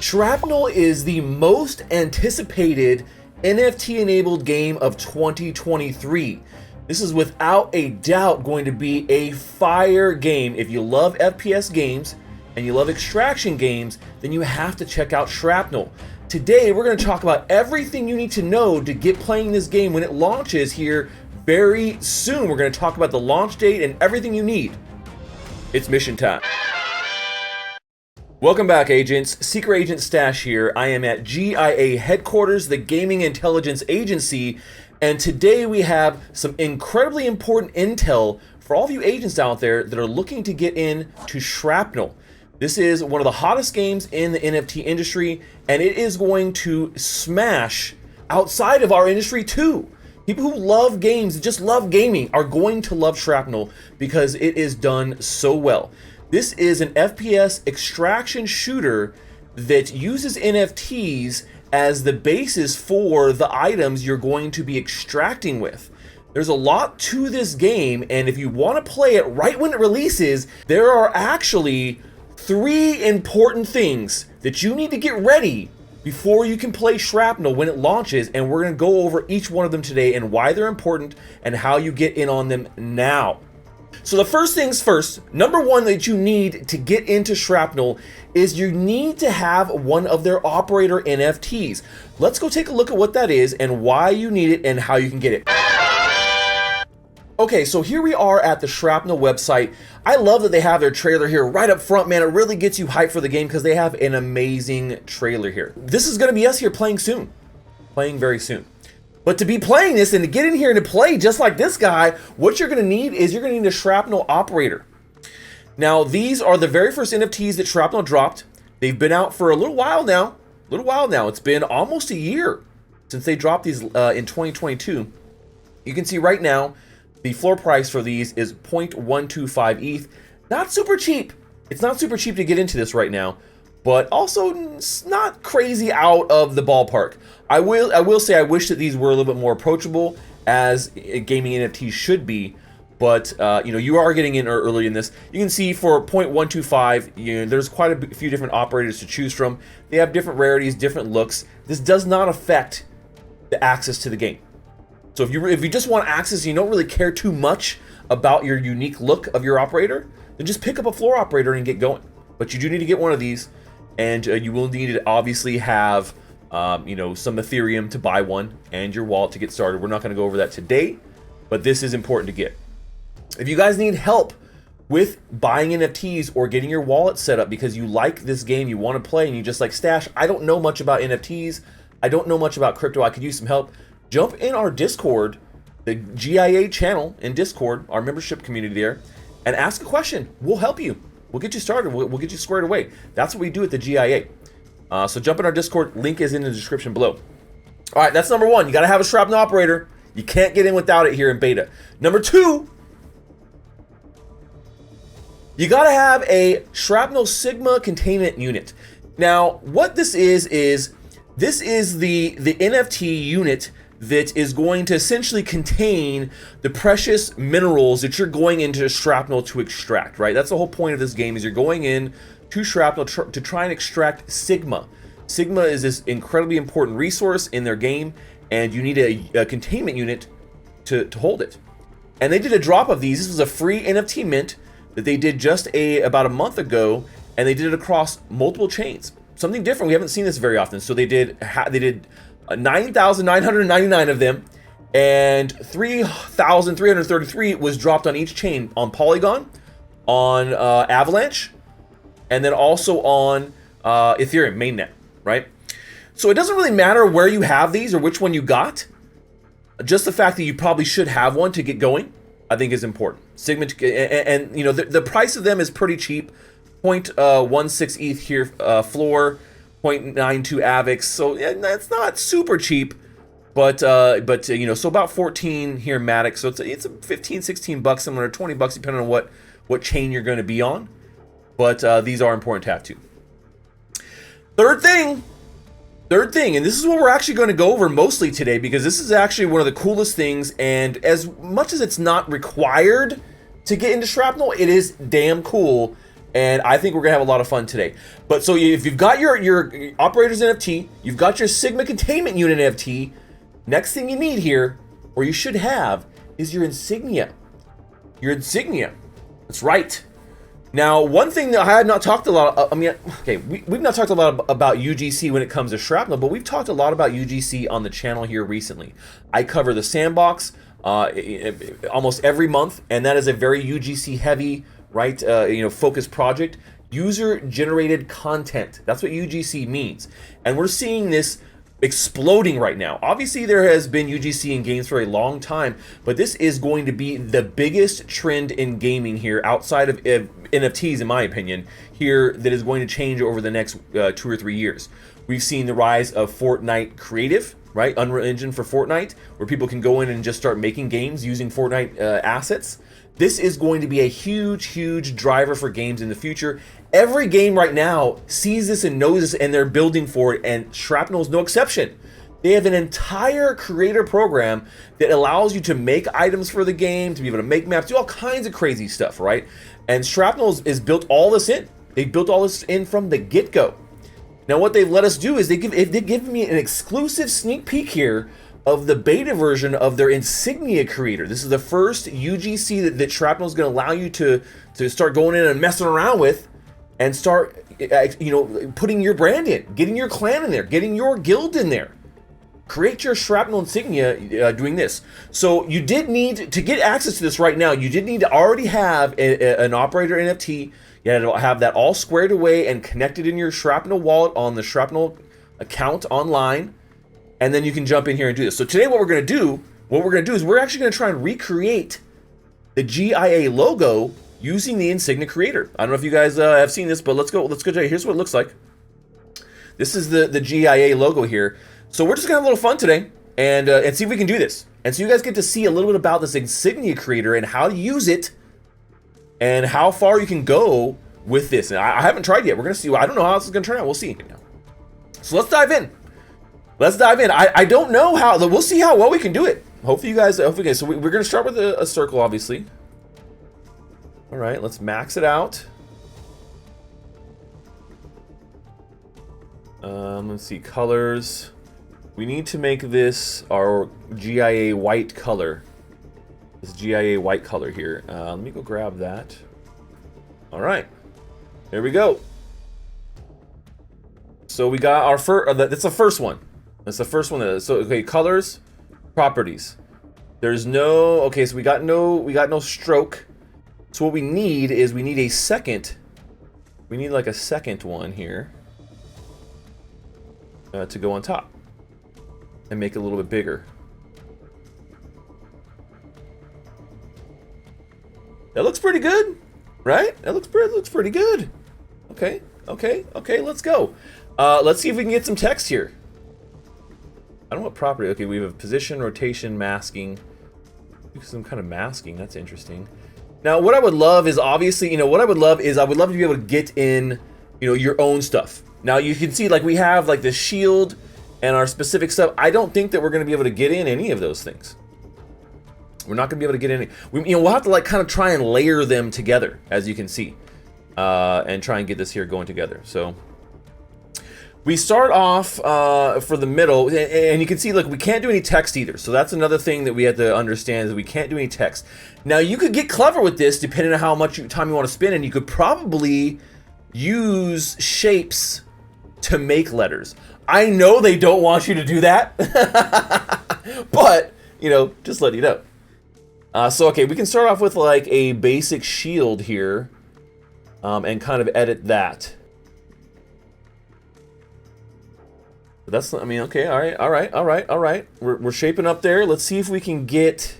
Shrapnel is the most anticipated NFT-enabled game of 2023. This is without a doubt going to be a fire game. If you love FPS games and you love extraction games, then you have to check out Shrapnel. Today, we're going to talk about everything you need to know to get playing this game when it launches here very soon. We're going to talk about the launch date and everything you need. It's mission time. Welcome back, agents. Secret Agent Stash here. I am at GIA headquarters, the Gaming Intelligence Agency, and today we have some incredibly important intel for all of you agents out there that are looking to get into Shrapnel. This is one of the hottest games in the NFT industry, and it is going to smash outside of our industry too. People who love games, just love gaming, are going to love Shrapnel because it is done so well. This is an FPS extraction shooter that uses NFTs as the basis for the items you're going to be extracting with. There's a lot to this game, and if you want to play it right when it releases, there are actually 3 important things that you need to get ready before you can play Shrapnel when it launches, and we're going to go over each one of them today and why they're important and how you get in on them now. So the first things first, number one that you need to get into Shrapnel is you need to have one of their operator NFTs. Let's go take a look at what that is and why you need it and how you can get it. Okay, so here we are at the Shrapnel website. I love that they have their trailer here right up front, man. It really gets you hyped for the game because they have an amazing trailer here. This is going to be us here playing soon, playing very soon. But to be playing this and to get in here and to play just like this guy, what you're going to need is you're going to need a Shrapnel Operator. Now, these are the very first NFTs that Shrapnel dropped. They've been out for a little while now. It's been almost a year since they dropped these in 2022. You can see right now, the floor price for these is 0.125 ETH. Not super cheap. It's not super cheap to get into this right now, but also it's not crazy out of the ballpark. I will say I wish that these were a little bit more approachable, as gaming NFTs should be, but you are getting in early in this. You can see for 0.125, there's quite a few different operators to choose from. They have different rarities, different looks. This does not affect the access to the game. So if you just want access and you don't really care too much about your unique look of your operator, then just pick up a floor operator and get going. But you do need to get one of these, and you will need to obviously have some Ethereum to buy one and your wallet to get started. We're not going to go over that today, but this is important to get. If you guys need help with buying NFTs or getting your wallet set up because you like this game, you want to play, and you just like, Stash, I don't know much about NFTs, I don't know much about crypto, I could use some help, jump in our Discord, the GIA channel in Discord, our membership community there, and ask a question. We'll help you. We'll get you started. We'll get you squared away. That's what we do at the GIA. So jump in our Discord. Link is in the description below. All right, that's number one. You got to have a Shrapnel Operator. You can't get in without it here in beta. Number two, you got to have a Shrapnel Sigma Containment unit. Now, what this is this is the NFT unit that is going to essentially contain the precious minerals that you're going into Shrapnel to extract, right? That's the whole point of this game, is you're going in to Shrapnel to try and extract Sigma. Sigma is this incredibly important resource in their game, and you need a containment unit to hold it. And they did a drop of these. This was a free NFT mint that they did just about a month ago, and they did it across multiple chains. Something different. We haven't seen this very often. So they did 9,999 of them, and 3,333 was dropped on each chain, on Polygon, on Avalanche, and then also on Ethereum mainnet, right? So it doesn't really matter where you have these or which one you got. Just the fact that you probably should have one to get going, I think, is important. Sigma, and the price of them is pretty cheap. 0.16 ETH here, floor, 0.92 AVIX, so that's not super cheap, but so about 14 here Matic, so it's a 15-16 bucks, somewhere, 20 bucks depending on what chain you're going to be on, but these are important to have too. Third thing, and this is what we're actually going to go over mostly today, because this is actually one of the coolest things, and as much as it's not required to get into Shrapnel, it is damn cool And I think we're gonna have a lot of fun today. But so if you've got your Operator's NFT, you've got your Sigma Containment Unit NFT, next thing you need here, or you should have, is your insignia. Your insignia. That's right. Now, one thing that I had not talked a lot, we've not talked a lot about UGC when it comes to Shrapnel, but we've talked a lot about UGC on the channel here recently. I cover the sandbox almost every month, and that is a very UGC heavy, right, focused project. User-generated content. That's what UGC means. And we're seeing this exploding right now. Obviously, there has been UGC in games for a long time, but this is going to be the biggest trend in gaming here outside of NFTs, in my opinion, here that is going to change over the next 2 or 3 years. We've seen the rise of Fortnite Creative, right? Unreal Engine for Fortnite, where people can go in and just start making games using Fortnite assets. This is going to be a huge, huge driver for games in the future. Every game right now sees this and knows this, and they're building for it, and Shrapnel is no exception. They have an entire creator program that allows you to make items for the game, to be able to make maps, do all kinds of crazy stuff, right? And Shrapnel is built all this in. They built all this in from the get-go. Now what they've let us do is they give me an exclusive sneak peek here of the beta version of their insignia creator. This is the first UGC that Shrapnel is going to allow you to start going in and messing around with, and start putting your brand in, getting your clan in there, getting your guild in there. Create your Shrapnel insignia doing this. So you did need to get access to this right now. You did need to already have an Operator NFT. You had to have that all squared away and connected in your Shrapnel wallet on the Shrapnel account online. And then you can jump in here and do this. So today what we're going to do is we're actually going to try and recreate the GIA logo using the insignia creator. I don't know if you guys have seen this, but let's go today. Here's what it looks like. This is the GIA logo here. So we're just gonna have a little fun today and see if we can do this. And so you guys get to see a little bit about this insignia creator and how to use it and how far you can go with this. And I haven't tried yet. We're gonna see. I don't know how this is gonna turn out. We'll see. So let's dive in. I don't know how. We'll see how well we can do it. Hopefully you guys. So we're gonna start with a circle, obviously. All right, let's max it out. Let's see, colors. We need to make this our GIA white color. This GIA white color here. Let me go grab that. All right, there we go. So we got our first. That's the first one. That's the first one. So okay, colors, properties. There's no. Okay, so we got no stroke. So what we need is a second. We need like a second one here to go on top and make it a little bit bigger. That looks pretty good, right? That looks pretty good. Okay, let's go. Let's see if we can get some text here. I don't know what property. Okay, we have position, rotation, masking. Some kind of masking. That's interesting. Now, what I would love is obviously, I would love to be able to get in, your own stuff. Now you can see like we have like the shield and our specific stuff. I don't think that we're going to be able to get in any of those things. We're not going to be able to get any. We'll have to like kind of try and layer them together, as you can see, and try and get this here going together. So we start off for the middle, and you can see, look, we can't do any text either. So that's another thing that we have to understand, is we can't do any text. Now you could get clever with this depending on how much time you want to spend, and you could probably use shapes to make letters. I know they don't want you to do that, but just let you know. So okay, we can start off with like a basic shield here, and kind of edit that. That's, okay, all right. We're shaping up there. Let's see if we can get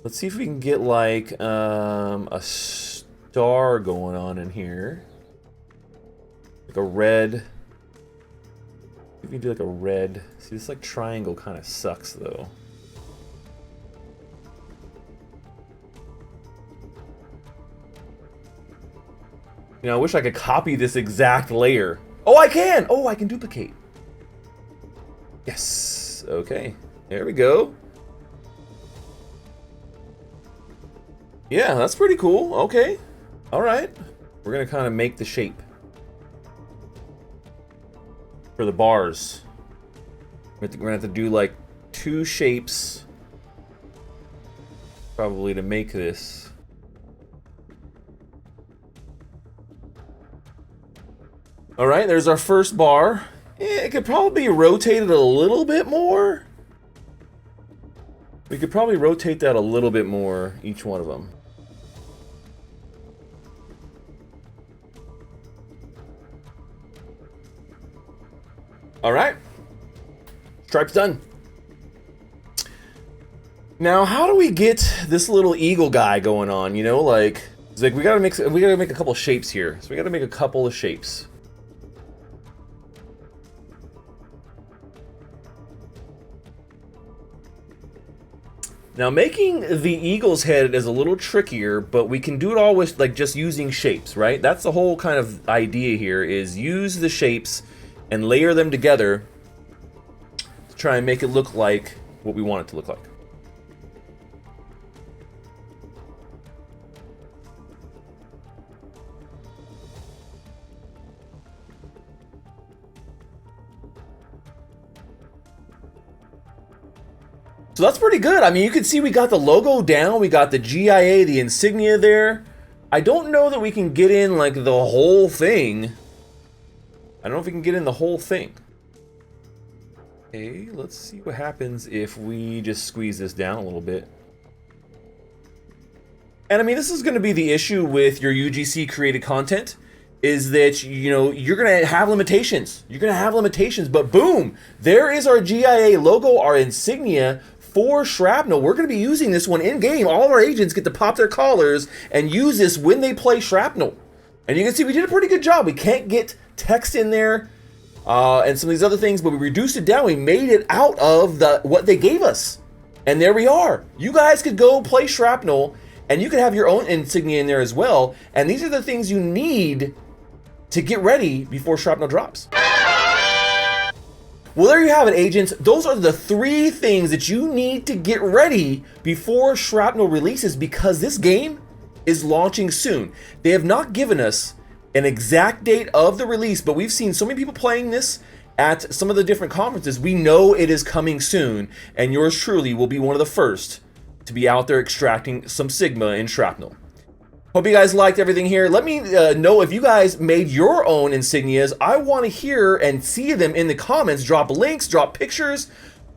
like a star going on in here, like a red. We can do like a red. See, this like triangle kind of sucks though. I wish I could copy this exact layer. Oh, I can! Oh, I can duplicate. Yes. Okay. There we go. Yeah, that's pretty cool. Okay. All right, we're gonna kind of make the shape for the bars. We're gonna have to do like 2 shapes probably to make this. All right, there's our first bar. It could probably be rotated a little bit more. We could probably rotate that a little bit more, each one of them. All right, stripe's done. Now, how do we get this little eagle guy going on? You know, like it's like we gotta make a couple shapes here. So we gotta make a couple of shapes. Now, making the eagle's head is a little trickier, but we can do it all with like just using shapes, right? That's the whole kind of idea here, is use the shapes and layer them together to try and make it look like what we want it to look like. So that's pretty good. I mean, you can see we got the logo down, we got the GIA, the insignia there. I don't know that we can get in like the whole thing. I don't know if we can get in the whole thing. Okay, let's see what happens if we just squeeze this down a little bit. And I mean, this is going to be the issue with your UGC created content, is that, you know, you're going to have limitations. You're going to have limitations, but boom, there is our GIA logo, our insignia for Shrapnel. We're going to be using this one in game. All of our agents get to pop their collars and use this when they play Shrapnel. And you can see we did a pretty good job. We can't get text in there and some of these other things, but we reduced it down. We made it out of what they gave us. And there we are. You guys could go play Shrapnel, and you could have your own insignia in there as well. And these are the things you need to get ready before Shrapnel drops. Well, there you have it, agents. Those are the 3 things that you need to get ready before Shrapnel releases, because this game is launching soon. They have not given us an exact date of the release, but we've seen so many people playing this at some of the different conferences. We know it is coming soon, and yours truly will be one of the first to be out there extracting some Sigma in Shrapnel. Hope you guys liked everything here. Let me know if you guys made your own insignias. I want to hear and see them in the comments. Drop links, drop pictures,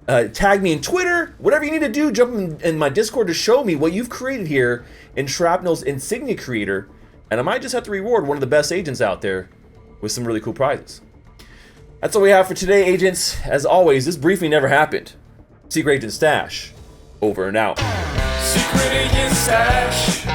tag me in Twitter. Whatever you need to do, jump in my Discord to show me what you've created here in Shrapnel's Insignia Creator. And I might just have to reward one of the best agents out there with some really cool prizes. That's all we have for today, agents. As always, this briefing never happened. Secret Agent Stash, over and out. Secret Agent Stash.